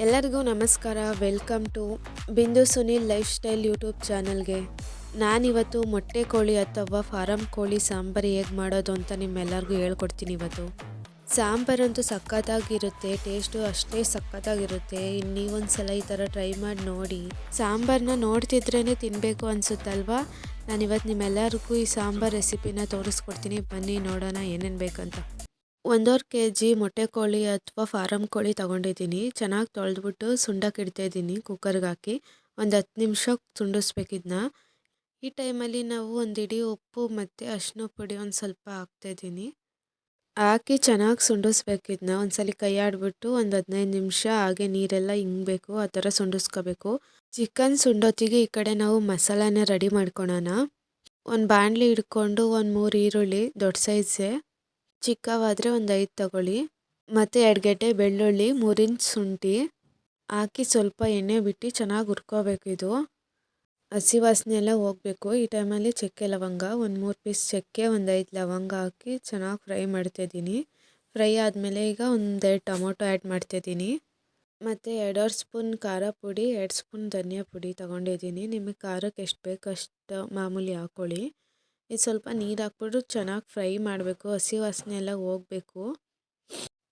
ಎಲ್ಲರಿಗೂ ನಮಸ್ಕಾರ. Welcome to ಬಿಂದು ಸುನಿಲ್ ಲೈಫ್ ಸ್ಟೈಲ್ ಯೂಟ್ಯೂಬ್ ಚಾನಲ್ಗೆ. ನಾನಿವತ್ತು ಮೊಟ್ಟೆ ಕೋಳಿ ಅಥವಾ ಫಾರಂ ಕೋಳಿ ಸಾಂಬಾರು ಹೇಗೆ ಮಾಡೋದು ಅಂತ ನಿಮ್ಮೆಲ್ಲರಿಗೂ ಹೇಳ್ಕೊಡ್ತೀನಿ. ಇವತ್ತು ಸಾಂಬಾರಂತೂ ಸಖತ್ತಾಗಿರುತ್ತೆ, ಟೇಸ್ಟು ಅಷ್ಟೇ ಸಖತ್ತಾಗಿರುತ್ತೆ. ನೀವೊಂದು ಸಲ ಈ ಥರ ಟ್ರೈ ಮಾಡಿ ನೋಡಿ. ಸಾಂಬಾರನ್ನ ನೋಡ್ತಿದ್ರೇ ತಿನ್ನಬೇಕು ಅನಿಸುತ್ತಲ್ವಾ. ನಾನಿವತ್ತು ನಿಮ್ಮೆಲ್ಲರಿಗೂ ಈ ಸಾಂಬಾರು ರೆಸಿಪಿನ ತೋರಿಸ್ಕೊಡ್ತೀನಿ. ಬನ್ನಿ ನೋಡೋಣ ಏನೇನು ಬೇಕಂತ. 1.5 kg ಮೊಟ್ಟೆ ಕೋಳಿ ಅಥವಾ ಫಾರಂ ಕೋಳಿ ತೊಗೊಂಡಿದ್ದೀನಿ. ಚೆನ್ನಾಗಿ ತೊಳೆದ್ಬಿಟ್ಟು ಸುಂಡಕ್ಕೆ ಇಡ್ತಾಯಿದ್ದೀನಿ. ಕುಕ್ಕರ್ಗೆ ಹಾಕಿ ಒಂದು 10 ನಿಮಿಷ ಸುಂಡಿಸ್ಬೇಕಿದ್ನ. ಈ ಟೈಮಲ್ಲಿ ನಾವು ಒಂದು ಇಡೀ ಉಪ್ಪು ಮತ್ತು ಅರಿಶಿನ ಪುಡಿ ಒಂದು ಸ್ವಲ್ಪ ಹಾಕ್ತಾಯಿದ್ದೀನಿ. ಹಾಕಿ ಚೆನ್ನಾಗಿ ಸುಂಡಿಸ್ಬೇಕಿದ್ನ. ಒಂದ್ಸಲ ಕೈ ಆಡಿಬಿಟ್ಟು ಒಂದು 15 ನಿಮಿಷ ಹಾಗೆ ನೀರೆಲ್ಲ ಹಿಂಗಬೇಕು, ಆ ಥರ ಸುಂಡಿಸ್ಕೋಬೇಕು. ಚಿಕನ್ ಸುಂಡೋತ್ತಿಗೆ ಈ ಕಡೆ ನಾವು ಮಸಾಲಾನ ರೆಡಿ ಮಾಡ್ಕೊಳೋಣ. ಒಂದು ಬಾಣಲಿ ಹಿಡ್ಕೊಂಡು ಒಂದು 3 ಈರುಳ್ಳಿ ದೊಡ್ಡ ಸೈಜೇ, ಚಿಕ್ಕವಾದರೆ ಒಂದು 5 ತಗೊಳ್ಳಿ, ಮತ್ತು 2 ಗೆಡ್ಡೆ ಬೆಳ್ಳುಳ್ಳಿ, 3 ಇಂಚ್ ಶುಂಠಿ ಹಾಕಿ ಸ್ವಲ್ಪ ಎಣ್ಣೆ ಬಿಟ್ಟು ಚೆನ್ನಾಗಿ ಹುರ್ಕೋಬೇಕು. ಇದು ಹಸಿ ವಾಸನೆ ಎಲ್ಲ ಹೋಗಬೇಕು. ಈ ಟೈಮಲ್ಲಿ ಚಕ್ಕೆ ಲವಂಗ, ಒಂದು 3 ಪೀಸ್ ಚಕ್ಕೆ, ಒಂದು 5 ಲವಂಗ ಹಾಕಿ ಚೆನ್ನಾಗಿ ಫ್ರೈ ಮಾಡ್ತಾಯಿದ್ದೀನಿ. ಫ್ರೈ ಆದಮೇಲೆ ಈಗ ಒಂದು 2 ಟೊಮೊಟೊ ಆ್ಯಡ್ ಮಾಡ್ತಾಯಿದ್ದೀನಿ. ಮತ್ತು 2 ಸ್ಪೂನ್ ಖಾರ ಪುಡಿ, 2 ಸ್ಪೂನ್ ಧನಿಯಾ ಪುಡಿ ತೊಗೊಂಡಿದ್ದೀನಿ. ನಿಮಗೆ ಖಾರಕ್ಕೆ ಎಷ್ಟು ಬೇಕು ಅಷ್ಟು ಮಾಮೂಲಿ ಹಾಕ್ಕೊಳ್ಳಿ. ಇದು ಸ್ವಲ್ಪ ನೀರು ಹಾಕ್ಬಿಟ್ಟು ಚೆನ್ನಾಗಿ ಫ್ರೈ ಮಾಡಬೇಕು, ಹಸಿ ವಾಸನೆ ಎಲ್ಲ ಹೋಗಬೇಕು.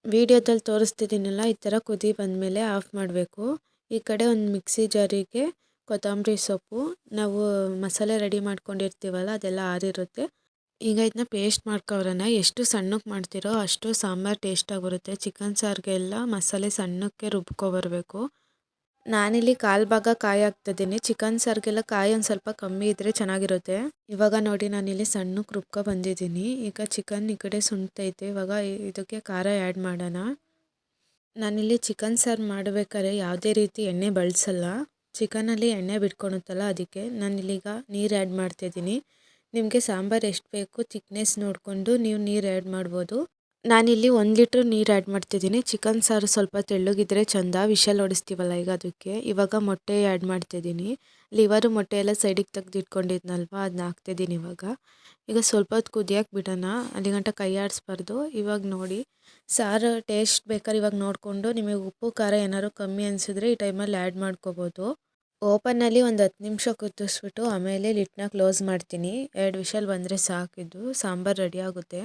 ವಿಡಿಯೋದಲ್ಲಿ ತೋರಿಸ್ತಿದ್ದೀನಲ್ಲ, ಈ ಥರ ಕುದಿ ಬಂದಮೇಲೆ ಆಫ್ ಮಾಡಬೇಕು. ಈ ಕಡೆ ಒಂದು ಮಿಕ್ಸಿ ಜಾರಿಗೆ ಕೊತ್ತಂಬರಿ ಸೊಪ್ಪು, ನಾವು ಮಸಾಲೆ ರೆಡಿ ಮಾಡ್ಕೊಂಡಿರ್ತೀವಲ್ಲ ಅದೆಲ್ಲ ಆರಿರುತ್ತೆ. ಈಗ ಇದನ್ನ ಪೇಸ್ಟ್ ಮಾಡ್ಕೊವ್ರನ್ನ. ಎಷ್ಟು ಸಣ್ಣಕ್ಕೆ ಮಾಡ್ತೀರೋ ಅಷ್ಟು ಸಾಂಬಾರು ಟೇಸ್ಟಾಗಿ ಬರುತ್ತೆ. ಚಿಕನ್ ಸಾರಿಗೆಲ್ಲ ಮಸಾಲೆ ಸಣ್ಣಕ್ಕೆ ರುಬ್ಕೊಬರ್ಬೇಕು. ನಾನಿಲ್ಲಿ 1/4 ಭಾಗ ಕಾಯಿ ಹಾಕ್ತಿದ್ದೀನಿ. ಚಿಕನ್ ಸಾರಿಗೆಲ್ಲ ಕಾಯಿ ಒಂದು ಸ್ವಲ್ಪ ಕಮ್ಮಿ ಇದ್ದರೆ ಚೆನ್ನಾಗಿರುತ್ತೆ. ಇವಾಗ ನೋಡಿ ನಾನಿಲ್ಲಿ ಸಣ್ಣಕ್ಕೆ ರುಬ್ಕೊ ಬಂದಿದ್ದೀನಿ. ಈಗ ಚಿಕನ್ ಈ ಕಡೆ ಸುಣ್ತೈತೆ. ಇವಾಗ ಇದಕ್ಕೆ ಖಾರ ಆ್ಯಡ್ ಮಾಡೋಣ. ನಾನಿಲ್ಲಿ ಚಿಕನ್ ಸಾರು ಮಾಡಬೇಕಾದ್ರೆ ಯಾವುದೇ ರೀತಿ ಎಣ್ಣೆ ಬಳಸಲ್ಲ. ಚಿಕನಲ್ಲಿ ಎಣ್ಣೆ ಬಿಟ್ಕೊಳುತ್ತಲ್ಲ, ಅದಕ್ಕೆ ನಾನಿಲ್ಲೀಗ ನೀರು ಆ್ಯಡ್ ಮಾಡ್ತಾಯಿದ್ದೀನಿ. ನಿಮಗೆ ಸಾಂಬಾರು ಎಷ್ಟು ಬೇಕು ತಿಕ್ನೆಸ್ ನೋಡಿಕೊಂಡು ನೀವು ನೀರು ಆ್ಯಡ್ ಮಾಡ್ಬೋದು. ನಾನಿಲ್ಲಿ 1 ಲೀಟ್ರ್ ನೀರು ಆ್ಯಡ್ ಮಾಡ್ತಿದ್ದೀನಿ. ಚಿಕನ್ ಸಾರು ಸ್ವಲ್ಪ ತೆಳ್ಳಗಿದ್ರೆ ಚೆಂದ. ವಿಷಲ್ ಹೊಡಿಸ್ತೀವಲ್ಲ ಈಗ ಅದಕ್ಕೆ. ಇವಾಗ ಮೊಟ್ಟೆ ಆ್ಯಡ್ ಮಾಡ್ತಾಯಿದ್ದೀನಿ. ಲಿವರು ಮೊಟ್ಟೆ ಎಲ್ಲ ಸೈಡಿಗೆ ತೆಗ್ದು ಇಟ್ಕೊಂಡಿದ್ನಲ್ವ, ಅದನ್ನ ಹಾಕ್ತಾಯಿದ್ದೀನಿ ಇವಾಗ. ಈಗ ಸ್ವಲ್ಪ ಹೊತ್ತು ಕುದಿಯೋಕೆ ಬಿಡೋಣ. ಅಲ್ಲಿಗಂಟ ಕೈ ಆಡಿಸ್ಬಾರ್ದು. ಇವಾಗ ನೋಡಿ ಸಾರು ಟೇಸ್ಟ್ ಬೇಕಾದ್ರೆ ಇವಾಗ ನೋಡಿಕೊಂಡು ನಿಮಗೆ ಉಪ್ಪು ಖಾರ ಏನಾದ್ರು ಕಮ್ಮಿ ಅನಿಸಿದ್ರೆ ಈ ಟೈಮಲ್ಲಿ ಆ್ಯಡ್ ಮಾಡ್ಕೋಬೋದು. ಓಪನಲ್ಲಿ ಒಂದು 10 ನಿಮಿಷ ಕುದಿಸ್ಬಿಟ್ಟು ಆಮೇಲೆ ಲಿಡ್ನ ಕ್ಲೋಸ್ ಮಾಡ್ತೀನಿ. 2 ವಿಷಲ್ ಬಂದರೆ ಸಾಕಿದ್ದು ಸಾಂಬಾರು ರೆಡಿ ಆಗುತ್ತೆ.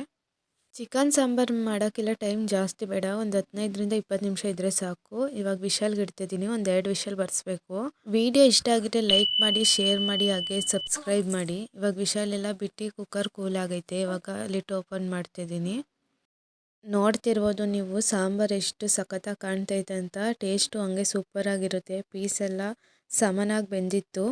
ಚಿಕನ್ ಸಾಂಬಾರು ಮಾಡೋಕ್ಕೆಲ್ಲ ಟೈಮ್ ಜಾಸ್ತಿ ಬೇಡ, ಒಂದು 15ರಿಂದ 20 ನಿಮಿಷ ಇದ್ದರೆ ಸಾಕು. ಇವಾಗ ವಿಷಲ್ಗೆ ಇಡ್ತಿದ್ದೀನಿ, ಒಂದು 2 ವಿಷಲ್ ಬರ್ಸ್ಬೇಕು. ವಿಡಿಯೋ ಇಷ್ಟ ಆಗಿದ್ರೆ ಲೈಕ್ ಮಾಡಿ, ಶೇರ್ ಮಾಡಿ, ಹಾಗೆ ಸಬ್ಸ್ಕ್ರೈಬ್ ಮಾಡಿ. ಇವಾಗ ವಿಷಲ್ ಎಲ್ಲ ಬಿಟ್ಟು ಕುಕ್ಕರ್ ಕೂಲ್ ಆಗೈತೆ. ಇವಾಗ ಲಿಡ್ ಓಪನ್ ಮಾಡ್ತಿದ್ದೀನಿ. ನೋಡ್ತಿರ್ಬೋದು ನೀವು ಸಾಂಬಾರು ಎಷ್ಟು ಸಖತ್ತಾಗಿ ಕಾಣ್ತೈತೆ ಅಂತ. ಟೇಸ್ಟು ಹಂಗೆ ಸೂಪರಾಗಿರುತ್ತೆ. ಪೀಸೆಲ್ಲ ಸಮನಾಗಿ ಬೆಂದಿತ್ತು.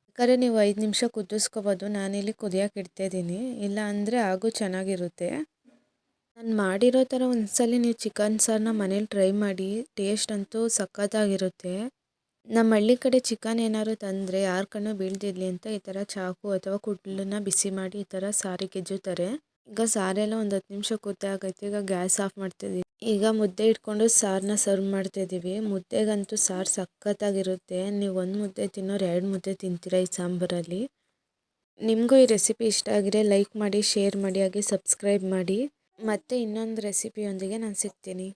ಬೇಕಾದ್ರೆ ನೀವು 5 ನಿಮಿಷ ಕುದಿಸ್ಕೋಬೋದು. ನಾನಿಲ್ಲಿ ಕುದಿಯೋಕೆ ಇಡ್ತಾಯಿದ್ದೀನಿ, ಇಲ್ಲ ಅಂದರೆ ಹಾಗೂ ಚೆನ್ನಾಗಿರುತ್ತೆ. ನಾನು ಮಾಡಿರೋ ಥರ ಒಂದ್ಸಲ ನೀವು ಚಿಕನ್ ಸಾರನ್ನ ಮನೇಲಿ ಟ್ರೈ ಮಾಡಿ. ಟೇಸ್ಟ್ ಅಂತೂ ಸಖತ್ತಾಗಿರುತ್ತೆ. ನಮ್ಮ ಹಳ್ಳಿ ಕಡೆ ಚಿಕನ್ ಏನಾದ್ರು ತಂದರೆ ಯಾರ ಕಣ್ಣು ಬೀಳ್ದಿರಲಿ ಅಂತ ಈ ಥರ ಚಾಕು ಅಥವಾ ಕುಡ್ಲನ್ನ ಬಿಸಿ ಮಾಡಿ ಈ ಥರ ಸಾರಿಗೆ ಎಜ್ಜುತ್ತಾರೆ. ಈಗ ಸಾರೆಲ್ಲ ಒಂದು 10 ನಿಮಿಷ ಕುದ್ದಾಗೈತೆ. ಈಗ ಗ್ಯಾಸ್ ಆಫ್ ಮಾಡ್ತಿದ್ದೀವಿ. ಈಗ ಮುದ್ದೆ ಇಟ್ಕೊಂಡು ಸಾರನ್ನ ಸರ್ವ್ ಮಾಡ್ತಾಯಿದ್ದೀವಿ. ಮುದ್ದೆಗಂತೂ ಸಾರು ಸಖತ್ತಾಗಿರುತ್ತೆ. ನೀವು 1 ಮುದ್ದೆ ತಿನ್ನೋರು 2 ಮುದ್ದೆ ತಿಂತೀರ ಈ ಸಾಂಬಾರಲ್ಲಿ. ನಿಮಗೂ ಈ ರೆಸಿಪಿ ಇಷ್ಟ ಆಗಿದ್ರೆ ಲೈಕ್ ಮಾಡಿ, ಶೇರ್ ಮಾಡಿ, ಹಾಗೆ ಸಬ್ಸ್ಕ್ರೈಬ್ ಮಾಡಿ. ಮತ್ತೆ ಇನ್ನೊಂದು ರೆಸಿಪಿಯೊಂದಿಗೆ ನಾನು ಸಿಗ್ತೀನಿ.